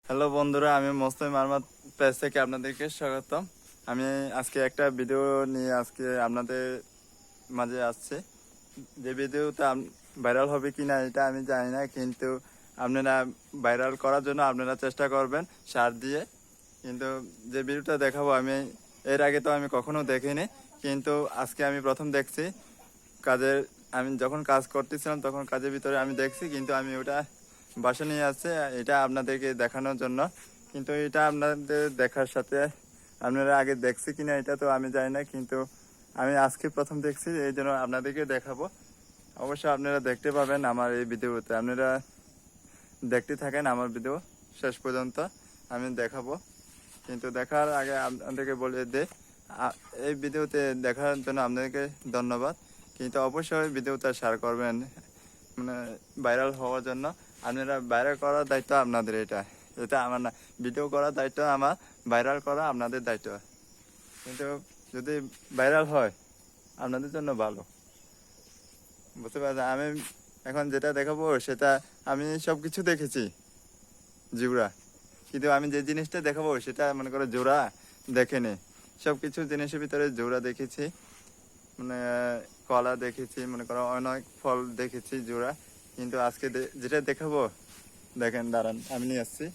Hello বন্ধুরা, আমি Mostafa মারমাত page থেকে আপনাদেরকে স্বাগতম। আমি আজকে একটা ভিডিও নিয়ে আজকে আপনাদের মাঝে আসছি। যে ভিডিওটা ভাইরাল হবে কিনা এটা আমি জানি না, কিন্তু আপনারা ভাইরাল করার জন্য আপনারা চেষ্টা করবেন সার দিয়ে। কিন্তু যে ভিডিওটা দেখাবো আমি এর আগে তো আমি কখনো দেখিনি, কিন্তু আজকে আমি প্রথম দেখছি। কাজের আমি যখন কাজ করতেছিলাম তখন কাজের ভিতরে আমি দেখছি, কিন্তু আমি ওটা বাসা নিয়ে আসছে এটা আপনাদেরকে দেখানোর জন্য। কিন্তু এটা আপনাদের দেখার সাথে আপনারা আগে দেখছি কিনা এটা তো আমি জানি না, কিন্তু আমি আজকে প্রথম দেখছি, এই জন্য আপনাদেরকে দেখাবো। অবশ্যই আপনারা দেখতে পাবেন আমার এই ভিডিওতে। আপনারা দেখতে থাকেন আমার ভিডিও শেষ পর্যন্ত, আমি দেখাবো। কিন্তু দেখার আগে আপনাদেরকে বলে দে, এই ভিডিওতে দেখার জন্য আপনাদেরকে ধন্যবাদ। কিন্তু অবশ্যই ভিডিওটা শেয়ার করবেন, মানে ভাইরাল হওয়ার জন্য। আপনারা ভাইরাল করার দায়িত্ব আপনাদের, এটা এটা আমার না। ভিডিও করার দায়িত্ব আমার, ভাইরাল করা আপনাদের দায়িত্ব। কিন্তু যদি ভাইরাল হয় আপনাদের জন্য ভালো, বুঝতে পারছেন? আমি এখন যেটা দেখাবো সেটা আমি সব কিছু দেখেছি জোড়া, কিন্তু আমি যে জিনিসটা দেখাবো সেটা মনে করো জোড়া দেখেনি। সব কিছু জিনিসের ভিতরে জোড়া দেখেছি, মানে কলা দেখেছি, মনে করো অনেক ফল দেখেছি জোড়া। কিন্তু আজকে যেটা দেখাবো, দেখেন দাঁড়ান আমি নিয়ে আসছি,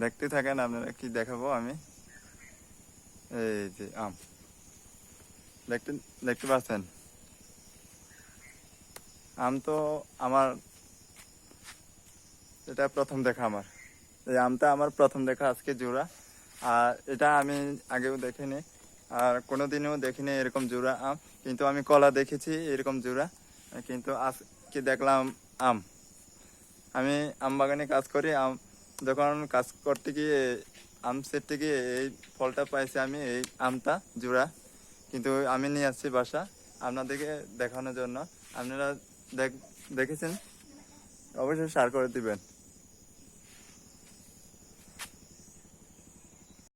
দেখতে থাকেন আপনারা কি দেখাবো আমি। এই যে আম, দেখতে দেখতে পাচ্ছেন? আম তো আমার এটা প্রথম দেখা আমার। এই আমটা আমার প্রথম দেখা আজকে জোড়া। আর এটা আমি আগেও দেখিনি, আর কোনোদিনও দেখিনি এরকম জোড়া আম। কিন্তু আমি কলা দেখেছি এরকম জোড়া, কিন্তু আজকে দেখলাম আম। আমি আম বাগানে কাজ করি। যখন কাজ করতে গিয়ে আম সেরতে গিয়ে এই ফলটা পাইছি আমি, এই আমটা জোড়া। কিন্তু আমি নিয়ে আসছি বাসা আপনাদেরকে দেখানোর জন্য। আপনারা দেখেছেন, অবশ্যই শেয়ার করে দিবেন।